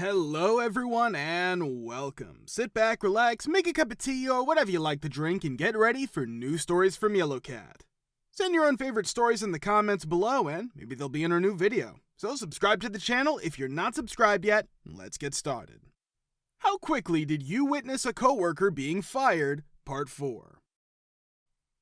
Hello everyone and welcome. Sit back, relax, make a cup of tea or whatever you like to drink and get ready for new stories from Yellow Cat. Send your own favorite stories in the comments below and maybe they'll be in our new video. So subscribe to the channel if you're not subscribed yet, and let's get started. How quickly did you witness a coworker being fired? Part 4.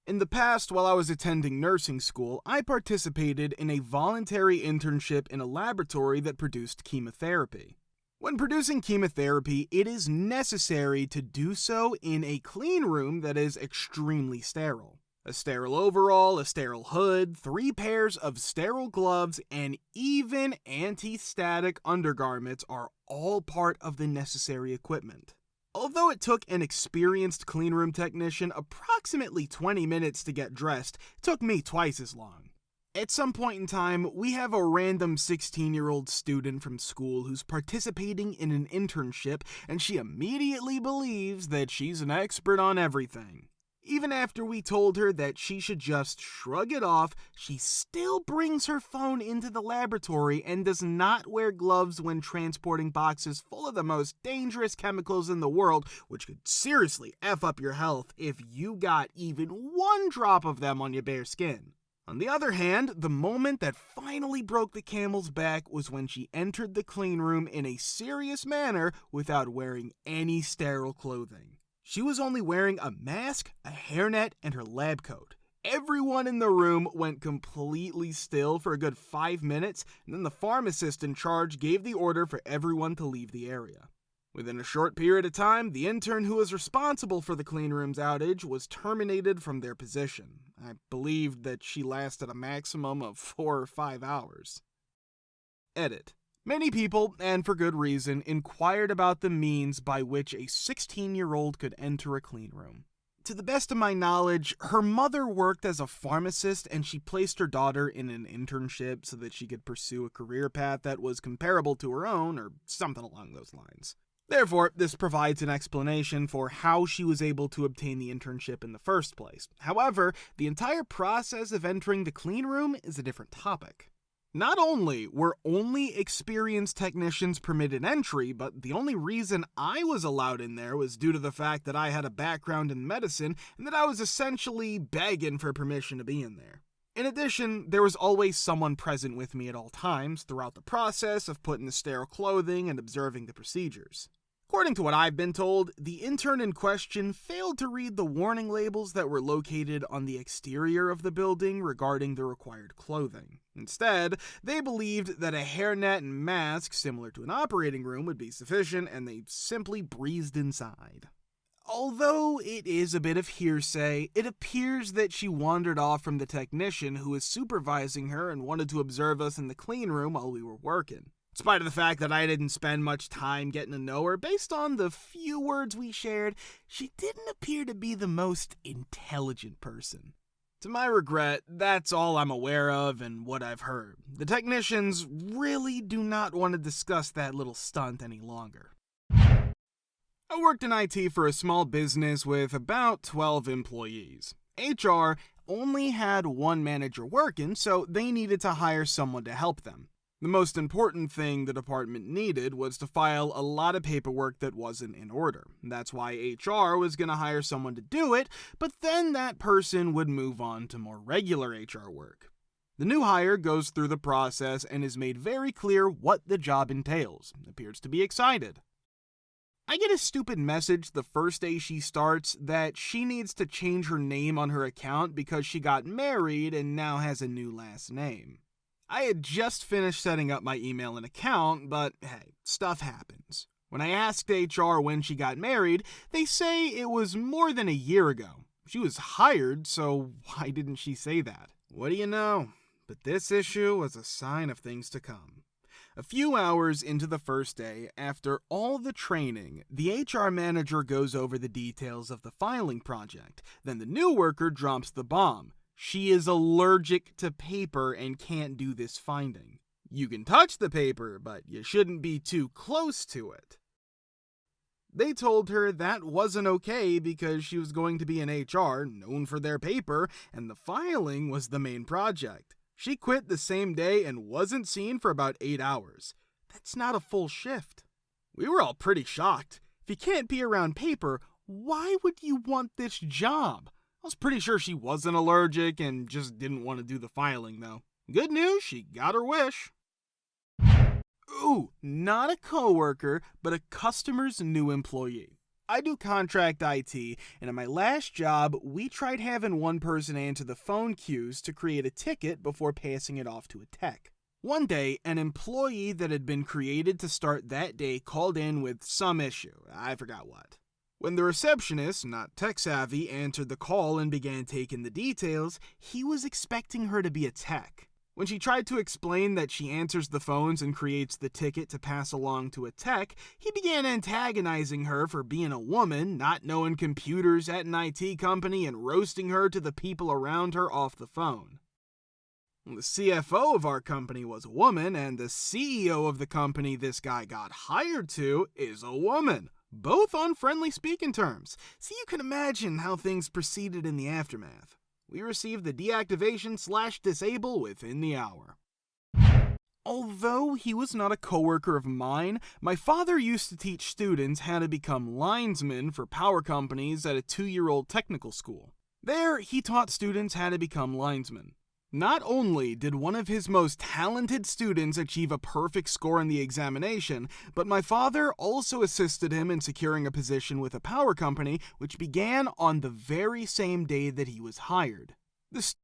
In the past, while I was attending nursing school, I participated in a voluntary internship in a laboratory that produced chemotherapy. When producing chemotherapy, it is necessary to do so in a clean room that is extremely sterile. A sterile overall, a sterile hood, 3 pairs of sterile gloves, and even anti-static undergarments are all part of the necessary equipment. Although it took an experienced cleanroom technician approximately 20 minutes to get dressed, it took me twice as long. At some point in time, we have a random 16-year-old student from school who's participating in an internship, and she immediately believes that she's an expert on everything. Even after we told her that she should just shrug it off, she still brings her phone into the laboratory and does not wear gloves when transporting boxes full of the most dangerous chemicals in the world, which could seriously F up your health if you got even one drop of them on your bare skin. On the other hand, the moment that finally broke the camel's back was when she entered the clean room in a serious manner without wearing any sterile clothing. She was only wearing a mask, a hairnet, and her lab coat. Everyone in the room went completely still for a good 5 minutes, and then the pharmacist in charge gave the order for everyone to leave the area. Within a short period of time, the intern who was responsible for the cleanroom's outage was terminated from their position. I believed that she lasted a maximum of 4 or 5 hours. Edit. Many people, and for good reason, inquired about the means by which a 16-year-old could enter a cleanroom. To the best of my knowledge, her mother worked as a pharmacist and she placed her daughter in an internship so that she could pursue a career path that was comparable to her own, or something along those lines. Therefore, this provides an explanation for how she was able to obtain the internship in the first place. However, the entire process of entering the clean room is a different topic. Not only were only experienced technicians permitted entry, but the only reason I was allowed in there was due to the fact that I had a background in medicine and that I was essentially begging for permission to be in there. In addition, there was always someone present with me at all times throughout the process of putting the sterile clothing and observing the procedures. According to what I've been told, the intern in question failed to read the warning labels that were located on the exterior of the building regarding the required clothing. Instead, they believed that a hairnet and mask similar to an operating room would be sufficient, and they simply breezed inside. Although it is a bit of hearsay, it appears that she wandered off from the technician who was supervising her and wanted to observe us in the clean room while we were working. In spite of the fact that I didn't spend much time getting to know her, based on the few words we shared, she didn't appear to be the most intelligent person. To my regret, that's all I'm aware of and what I've heard. The technicians really do not want to discuss that little stunt any longer. I worked in IT for a small business with about 12 employees. HR only had one manager working, so they needed to hire someone to help them. The most important thing the department needed was to file a lot of paperwork that wasn't in order. That's why HR was going to hire someone to do it, but then that person would move on to more regular HR work. The new hire goes through the process and is made very clear what the job entails. Appears to be excited. I get a stupid message the first day she starts that she needs to change her name on her account because she got married and now has a new last name. I had just finished setting up my email and account, but hey, stuff happens. When I asked HR when she got married, they say it was more than a year ago. She was hired, so why didn't she say that? What do you know? But this issue was a sign of things to come. A few hours into the first day, after all the training, the HR manager goes over the details of the filing project. Then the new worker drops the bomb. She is allergic to paper and can't do this finding. You can touch the paper, but you shouldn't be too close to it. They told her that wasn't okay because she was going to be in HR, known for their paper, and the filing was the main project. She quit the same day and wasn't seen for about 8 hours. That's not a full shift. We were all pretty shocked. If you can't be around paper, why would you want this job? I was pretty sure she wasn't allergic and just didn't want to do the filing, though. Good news, she got her wish. Ooh, not a coworker, but a customer's new employee. I do contract IT, and at my last job, we tried having one person answer the phone queues to create a ticket before passing it off to a tech. One day, an employee that had been created to start that day called in with some issue. I forgot what. When the receptionist, not tech-savvy, answered the call and began taking the details, he was expecting her to be a tech. When she tried to explain that she answers the phones and creates the ticket to pass along to a tech, he began antagonizing her for being a woman, not knowing computers at an IT company, and roasting her to the people around her off the phone. The CFO of our company was a woman, and the CEO of the company this guy got hired to is a woman, both on friendly speaking terms, so you can imagine how things proceeded in the aftermath. We received the deactivation/disable within the hour. Although he was not a coworker of mine, my father used to teach students how to become linesmen for power companies at a 2-year-old technical school. There, he taught students how to become linesmen. Not only did one of his most talented students achieve a perfect score in the examination, but my father also assisted him in securing a position with a power company, which began on the very same day that he was hired. The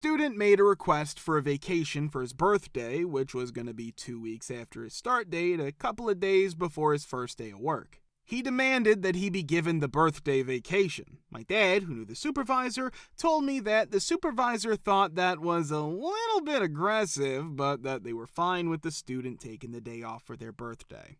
student made a request for a vacation for his birthday, which was going to be 2 weeks after his start date, a couple of days before his first day of work. He demanded that he be given the birthday vacation. My dad, who knew the supervisor, told me that the supervisor thought that was a little bit aggressive, but that they were fine with the student taking the day off for their birthday.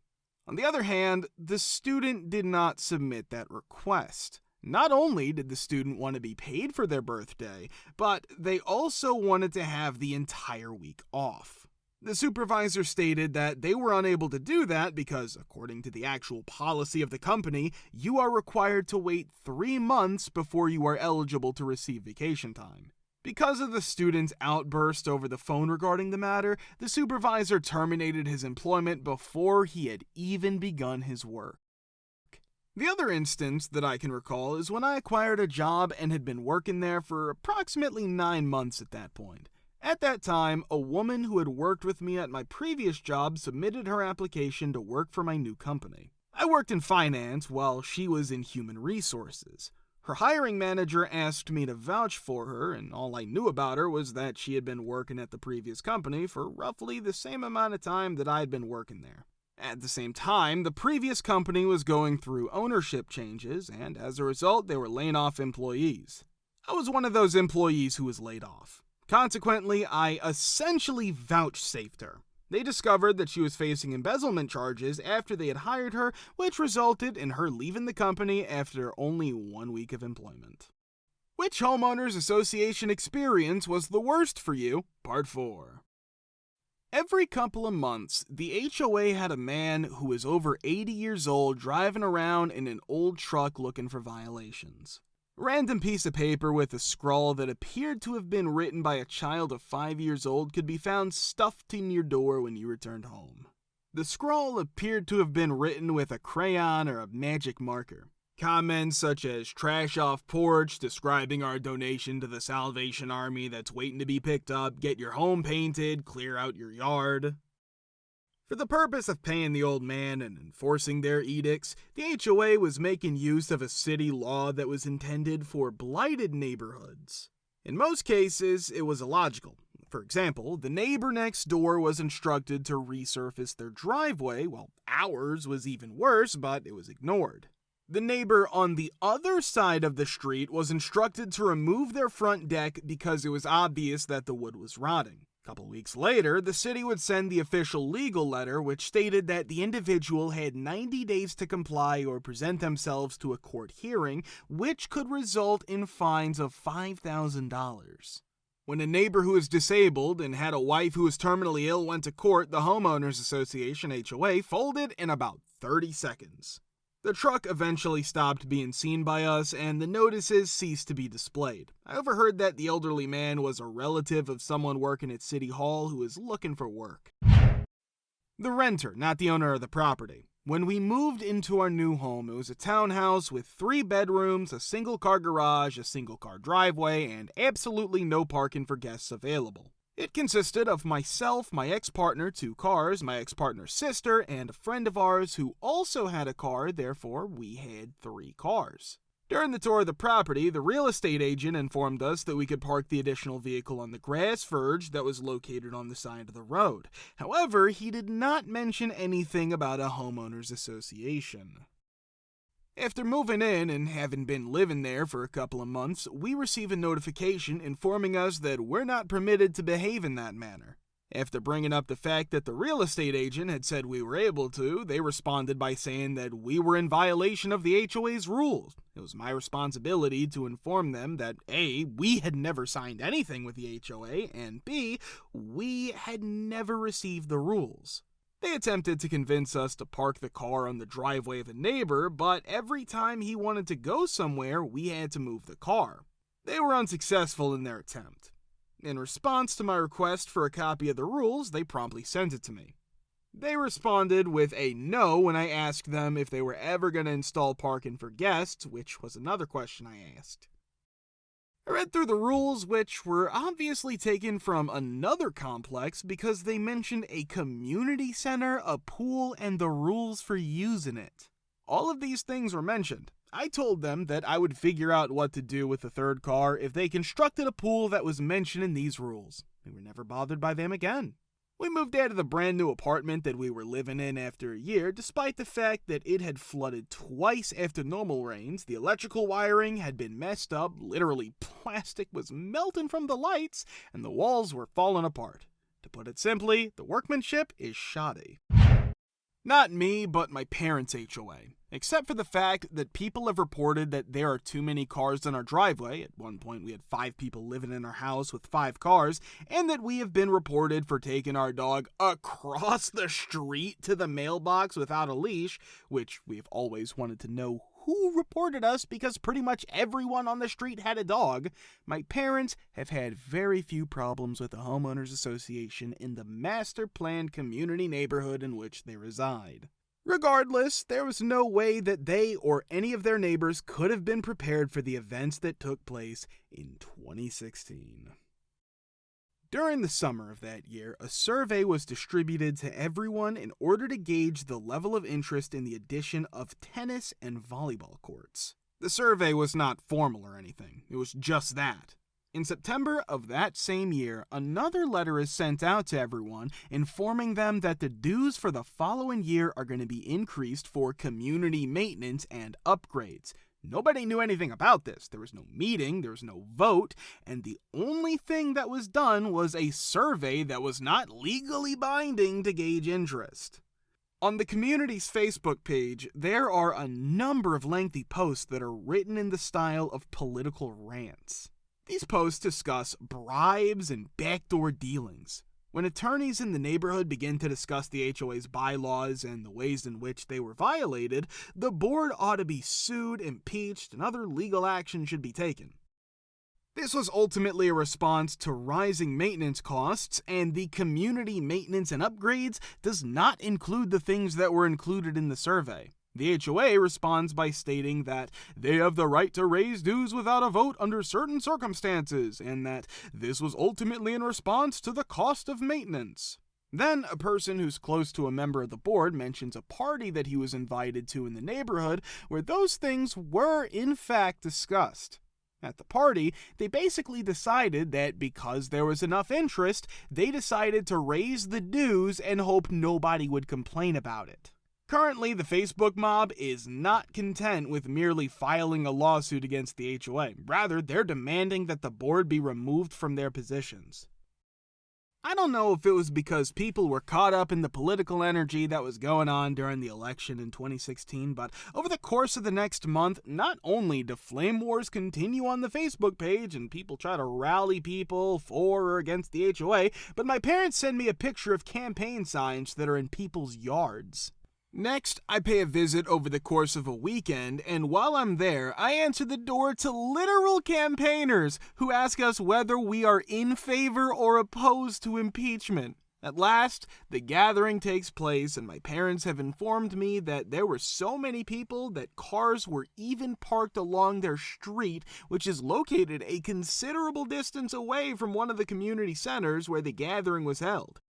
On the other hand, the student did not submit that request. Not only did the student want to be paid for their birthday, but they also wanted to have the entire week off. The supervisor stated that they were unable to do that because, according to the actual policy of the company, you are required to wait 3 months before you are eligible to receive vacation time. Because of the student's outburst over the phone regarding the matter, the supervisor terminated his employment before he had even begun his work. The other instance that I can recall is when I acquired a job and had been working there for approximately 9 months at that point. At that time, a woman who had worked with me at my previous job submitted her application to work for my new company. I worked in finance while she was in human resources. Her hiring manager asked me to vouch for her, and all I knew about her was that she had been working at the previous company for roughly the same amount of time that I had been working there. At the same time, the previous company was going through ownership changes, and as a result, they were laying off employees. I was one of those employees who was laid off. Consequently, I essentially vouchsafed her. They discovered that she was facing embezzlement charges after they had hired her, which resulted in her leaving the company after only 1 week of employment. Which homeowners association experience was the worst for you? Part 4. Every couple of months, the HOA had a man who was over 80 years old driving around in an old truck looking for violations. Random piece of paper with a scrawl that appeared to have been written by a child of 5 years old could be found stuffed in your door when you returned home. The scrawl appeared to have been written with a crayon or a magic marker. Comments such as "trash off porch," describing our donation to the Salvation Army that's waiting to be picked up, "get your home painted," "clear out your yard." For the purpose of paying the old man and enforcing their edicts, the HOA was making use of a city law that was intended for blighted neighborhoods. In most cases, it was illogical. For example, the neighbor next door was instructed to resurface their driveway, while ours was even worse, but it was ignored. The neighbor on the other side of the street was instructed to remove their front deck because it was obvious that the wood was rotting. A couple weeks later, the city would send the official legal letter which stated that the individual had 90 days to comply or present themselves to a court hearing, which could result in fines of $5,000. When a neighbor who was disabled and had a wife who was terminally ill went to court, the Homeowners Association, HOA, folded in about 30 seconds. The truck eventually stopped being seen by us, and the notices ceased to be displayed. I overheard that the elderly man was a relative of someone working at City Hall who was looking for work. The renter, not the owner of the property. When we moved into our new home, it was a townhouse with 3 bedrooms, a single-car garage, a single-car driveway, and absolutely no parking for guests available. It consisted of myself, my ex-partner, 2 cars, my ex-partner's sister, and a friend of ours who also had a car, therefore we had 3 cars. During the tour of the property, the real estate agent informed us that we could park the additional vehicle on the grass verge that was located on the side of the road. However, he did not mention anything about a homeowners association. After moving in and having been living there for a couple of months, we receive a notification informing us that we're not permitted to behave in that manner. After bringing up the fact that the real estate agent had said we were able to, they responded by saying that we were in violation of the HOA's rules. It was my responsibility to inform them that A, we had never signed anything with the HOA, and B, we had never received the rules. They attempted to convince us to park the car on the driveway of a neighbor, but every time he wanted to go somewhere, we had to move the car. They were unsuccessful in their attempt. In response to my request for a copy of the rules, they promptly sent it to me. They responded with a no when I asked them if they were ever going to install parking for guests, which was another question I asked. I read through the rules, which were obviously taken from another complex because they mentioned a community center, a pool, and the rules for using it. All of these things were mentioned. I told them that I would figure out what to do with the 3rd car if they constructed a pool that was mentioned in these rules. We were never bothered by them again. We moved out of the brand new apartment that we were living in after a year, despite the fact that it had flooded twice after normal rains, the electrical wiring had been messed up, literally plastic was melting from the lights, and the walls were falling apart. To put it simply, the workmanship is shoddy. Not me, but my parents' HOA. Except for the fact that people have reported that there are too many cars in our driveway. At one point we had 5 people living in our house with 5 cars, and that we have been reported for taking our dog across the street to the mailbox without a leash, which we have always wanted to know who reported us because pretty much everyone on the street had a dog. My parents have had very few problems with the homeowners association in the master planned community neighborhood in which they reside. Regardless, there was no way that they or any of their neighbors could have been prepared for the events that took place in 2016. During the summer of that year, a survey was distributed to everyone in order to gauge the level of interest in the addition of tennis and volleyball courts. The survey was not formal or anything, it was just that. In September of that same year, another letter is sent out to everyone informing them that the dues for the following year are going to be increased for community maintenance and upgrades. Nobody knew anything about this. There was no meeting, there was no vote, and the only thing that was done was a survey that was not legally binding to gauge interest. On the community's Facebook page, there are a number of lengthy posts that are written in the style of political rants. These posts discuss bribes and backdoor dealings. When attorneys in the neighborhood begin to discuss the HOA's bylaws and the ways in which they were violated, the board ought to be sued, impeached, and other legal action should be taken. This was ultimately a response to rising maintenance costs, and the community maintenance and upgrades does not include the things that were included in the survey. The HOA responds by stating that they have the right to raise dues without a vote under certain circumstances, and that this was ultimately in response to the cost of maintenance. Then, a person who's close to a member of the board mentions a party that he was invited to in the neighborhood where those things were in fact discussed. At the party, they basically decided that because there was enough interest, they decided to raise the dues and hope nobody would complain about it. Currently, the Facebook mob is not content with merely filing a lawsuit against the HOA. Rather, they're demanding that the board be removed from their positions. I don't know if it was because people were caught up in the political energy that was going on during the election in 2016, but over the course of the next month, not only do flame wars continue on the Facebook page and people try to rally people for or against the HOA, but my parents send me a picture of campaign signs that are in people's yards. Next, I pay a visit over the course of a weekend, and while I'm there, I answer the door to literal campaigners who ask us whether we are in favor or opposed to impeachment. At last, the gathering takes place, and my parents have informed me that there were so many people that cars were even parked along their street, which is located a considerable distance away from one of the community centers where the gathering was held.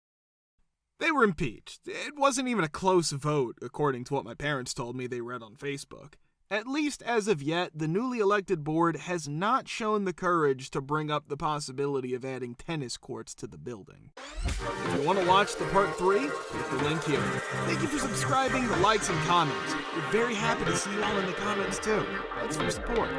They were impeached. It wasn't even a close vote, according to what my parents told me they read on Facebook. At least as of yet, the newly elected board has not shown the courage to bring up the possibility of adding tennis courts to the building. If you want to watch the part 3, hit the link here. Thank you for subscribing, the likes, and comments. We're very happy to see you all in the comments too. Thanks for your support.